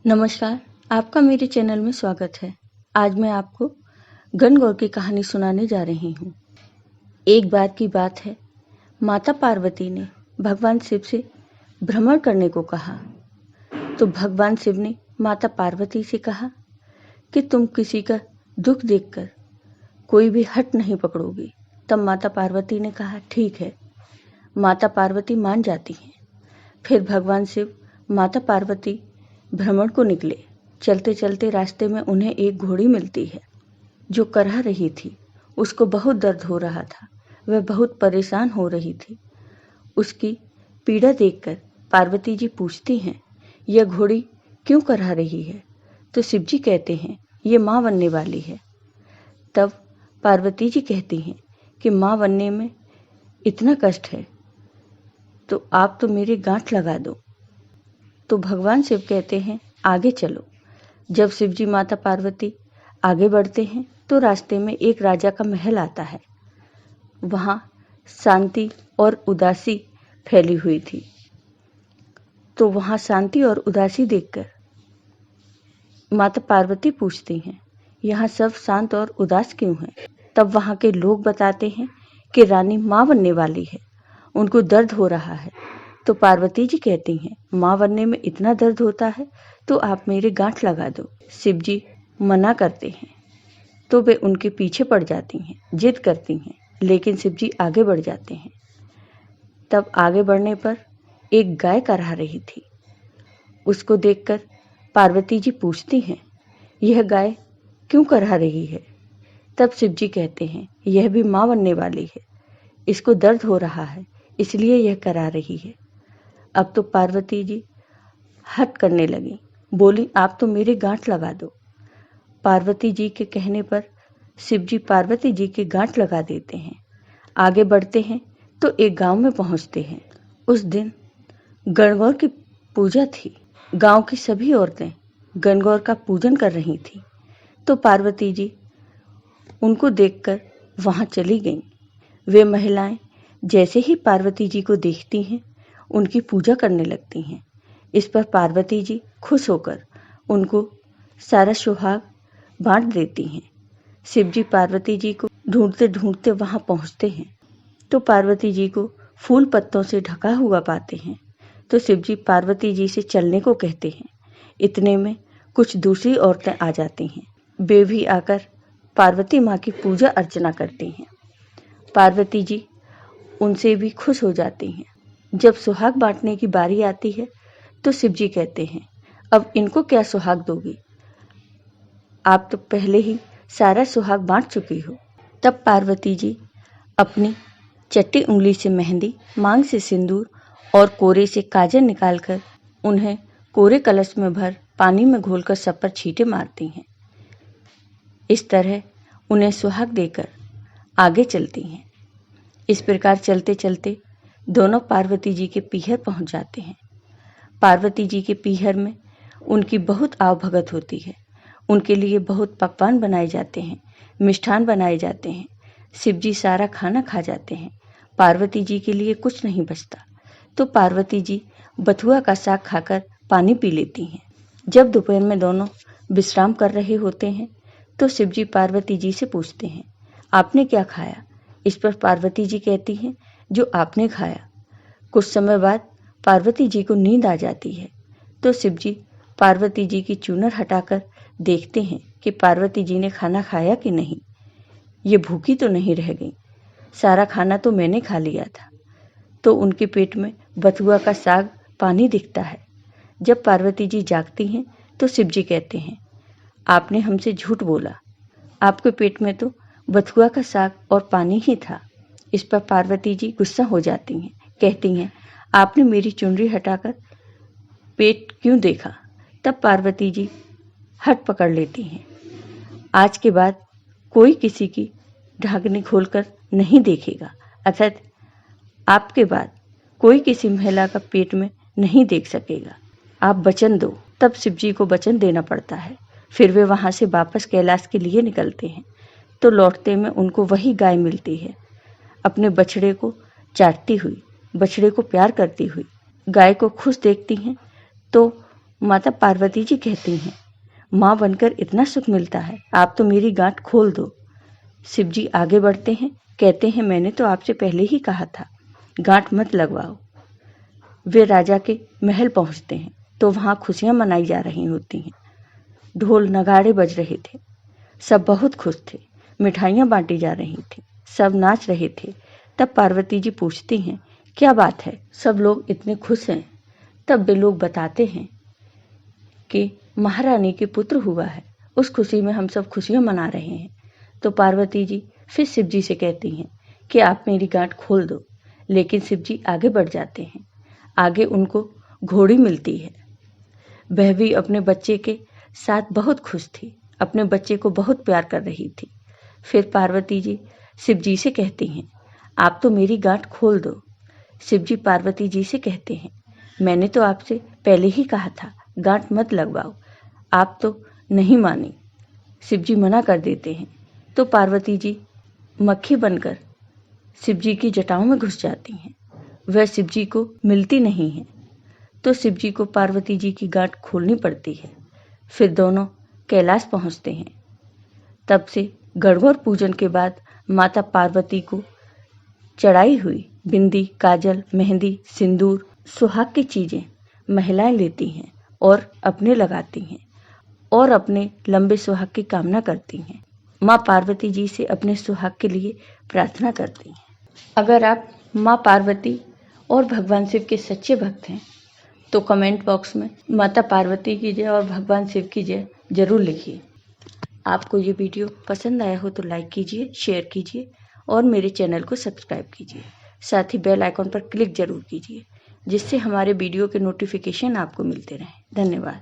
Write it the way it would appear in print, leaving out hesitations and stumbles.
नमस्कार, आपका मेरे चैनल में स्वागत है। आज मैं आपको गणगौर की कहानी सुनाने जा रही हूँ। एक बार की बात है, माता पार्वती ने भगवान शिव से भ्रमण करने को कहा। तो भगवान शिव ने माता पार्वती से कहा कि तुम किसी का दुख देखकर कोई भी हट नहीं पकड़ोगी। तब माता पार्वती ने कहा, ठीक है। माता पार्वती मान जाती हैं। फिर भगवान शिव माता पार्वती भ्रमण को निकले। चलते चलते रास्ते में उन्हें एक घोड़ी मिलती है जो करहा रही थी। उसको बहुत दर्द हो रहा था, वह बहुत परेशान हो रही थी। उसकी पीड़ा देखकर पार्वती जी पूछती हैं, यह घोड़ी क्यों करहा रही है? तो शिव जी कहते हैं, ये माँ बनने वाली है। तब पार्वती जी कहती हैं कि माँ बनने में इतना कष्ट है तो आप तो मेरी गांठ लगा दो। तो भगवान शिव कहते हैं, आगे चलो। जब शिवजी माता पार्वती आगे बढ़ते हैं तो रास्ते में एक राजा का महल आता है। वहाँ शांति और उदासी फैली हुई थी। तो वहाँ शांति और उदासी देखकर माता पार्वती पूछती हैं, यहाँ सब शांत और उदास क्यों हैं? तब वहाँ के लोग बताते हैं कि रानी माँ बनने वाली है, उनको दर्द हो रहा है। तो पार्वती जी कहती हैं, माँ बनने में इतना दर्द होता है तो आप मेरे गांठ लगा दो। शिव जी मना करते हैं तो वे उनके पीछे पड़ जाती हैं, जिद करती हैं, लेकिन शिव जी आगे बढ़ जाते हैं। तब आगे बढ़ने पर एक गाय करहा रही थी। उसको देखकर पार्वती जी पूछती हैं, यह गाय क्यों करहा रही है? तब शिव जी कहते हैं, यह भी माँ बनने वाली है, इसको दर्द हो रहा है इसलिए यह करहा रही है। अब तो पार्वती जी हट करने लगी, बोली, आप तो मेरी गांठ लगा दो। पार्वती जी के कहने पर शिव जी पार्वती जी की गांठ लगा देते हैं। आगे बढ़ते हैं तो एक गांव में पहुंचते हैं। उस दिन गणगौर की पूजा थी। गांव की सभी औरतें गणगौर का पूजन कर रही थीं। तो पार्वती जी उनको देखकर वहां चली गईं। वे महिलाएं जैसे ही पार्वती जी को देखती हैं, उनकी पूजा करने लगती हैं। इस पर पार्वती जी खुश होकर उनको सारा सुहाग बांट देती हैं। शिव जी पार्वती जी को ढूंढते ढूंढते वहां पहुंचते हैं तो पार्वती जी को फूल पत्तों से ढका हुआ पाते हैं। तो शिव जी पार्वती जी से चलने को कहते हैं। इतने में कुछ दूसरी औरतें आ जाती हैं। वे भी आकर पार्वती माँ की पूजा अर्चना करती हैं। पार्वती जी उनसे भी खुश हो जाती हैं। जब सुहाग बांटने की बारी आती है तो शिव जी कहते हैं, अब इनको क्या सुहाग दोगी? आप तो पहले ही सारा सुहाग बांट चुकी हो। तब पार्वती जी अपनी चट्टी उंगली से मेहंदी, मांग से सिंदूर और कोरे से काजल निकालकर उन्हें कोरे कलश में भर पानी में घोलकर सब पर छींटे मारती हैं। इस तरह उन्हें सुहाग देकर आगे चलती हैं। इस प्रकार चलते चलते दोनों पार्वती जी के पीहर पहुंच जाते हैं। पार्वती जी के पीहर में उनकी बहुत आवभगत होती है। उनके लिए बहुत पकवान बनाए जाते हैं, मिष्ठान बनाए जाते हैं। शिव जी सारा खाना खा जाते हैं। पार्वती जी के लिए कुछ नहीं बचता। तो पार्वती जी बथुआ का साग खाकर पानी पी लेती हैं। जब दोपहर में दोनों विश्राम कर रहे होते हैं तो शिव जी पार्वती जी से पूछते हैं, आपने क्या खाया? इस पर पार्वती जी कहती हैं, जो आपने खाया। कुछ समय बाद पार्वती जी को नींद आ जाती है। तो शिव जी पार्वती जी की चूनर हटाकर देखते हैं कि पार्वती जी ने खाना खाया कि नहीं। ये भूखी तो नहीं रह गई, सारा खाना तो मैंने खा लिया था। तो उनके पेट में बथुआ का साग पानी दिखता है। जब पार्वती जी जागती हैं तो शिव जी कहते हैं, आपने हमसे झूठ बोला, आपके पेट में तो बथुआ का साग और पानी ही था। इस पर पार्वती जी गुस्सा हो जाती हैं, कहती हैं, आपने मेरी चुनरी हटाकर पेट क्यों देखा? तब पार्वती जी हट पकड़ लेती हैं। आज के बाद कोई किसी की ढाकनी खोलकर नहीं देखेगा, अर्थात आपके बाद कोई किसी महिला का पेट में नहीं देख सकेगा। आप वचन दो। तब शिव जी को वचन देना पड़ता है। फिर वे वहां से वापस कैलाश के लिए निकलते हैं। तो लौटते में उनको वही गाय मिलती है, अपने बछड़े को चाटती हुई, बछड़े को प्यार करती हुई। गाय को खुश देखती हैं तो माता पार्वती जी कहती हैं, माँ बनकर इतना सुख मिलता है, आप तो मेरी गांठ खोल दो। शिव जी आगे बढ़ते हैं, कहते हैं मैंने तो आपसे पहले ही कहा था, गांठ मत लगवाओ। वे राजा के महल पहुंचते हैं तो वहां खुशियां मनाई जा रही होती हैं। ढोल नगाड़े बज रहे थे, सब बहुत खुश थे, मिठाइयां बांटी जा रही थी, सब नाच रहे थे। तब पार्वती जी पूछती हैं, क्या बात है, सब लोग इतने खुश हैं? तब वे लोग बताते हैं कि महारानी के पुत्र हुआ है, उस खुशी में हम सब खुशियां मना रहे हैं। तो पार्वती जी फिर शिव जी से कहती हैं कि आप मेरी गांठ खोल दो, लेकिन शिव जी आगे बढ़ जाते हैं। आगे उनको घोड़ी मिलती है, वह भी अपने बच्चे के साथ बहुत खुश थी, अपने बच्चे को बहुत प्यार कर रही थी। फिर पार्वती जी शिव जी से कहती हैं, आप तो मेरी गांठ खोल दो। शिव जी पार्वती जी से कहते हैं, मैंने तो आपसे पहले ही कहा था, गांठ मत लगवाओ, आप तो नहीं मानी। शिव जी मना कर देते हैं। तो पार्वती जी मक्खी बनकर शिव जी की जटाओं में घुस जाती हैं। वह शिव जी को मिलती नहीं है, तो शिव जी को पार्वती जी की गांठ खोलनी पड़ती है। फिर दोनों कैलाश पहुंचते हैं। तब से गणगौर पूजन के बाद माता पार्वती को चढ़ाई हुई बिंदी, काजल, मेहंदी, सिंदूर, सुहाग की चीजें महिलाएं लेती हैं और अपने लगाती हैं और अपने लंबे सुहाग की कामना करती हैं। माँ पार्वती जी से अपने सुहाग के लिए प्रार्थना करती हैं। अगर आप माँ पार्वती और भगवान शिव के सच्चे भक्त हैं तो कमेंट बॉक्स में माता पार्वती की जय और भगवान शिव की जय जरूर लिखिए। आपको ये वीडियो पसंद आया हो तो लाइक कीजिए, शेयर कीजिए और मेरे चैनल को सब्सक्राइब कीजिए। साथ ही बेल आइकॉन पर क्लिक जरूर कीजिए, जिससे हमारे वीडियो के नोटिफिकेशन आपको मिलते रहें। धन्यवाद।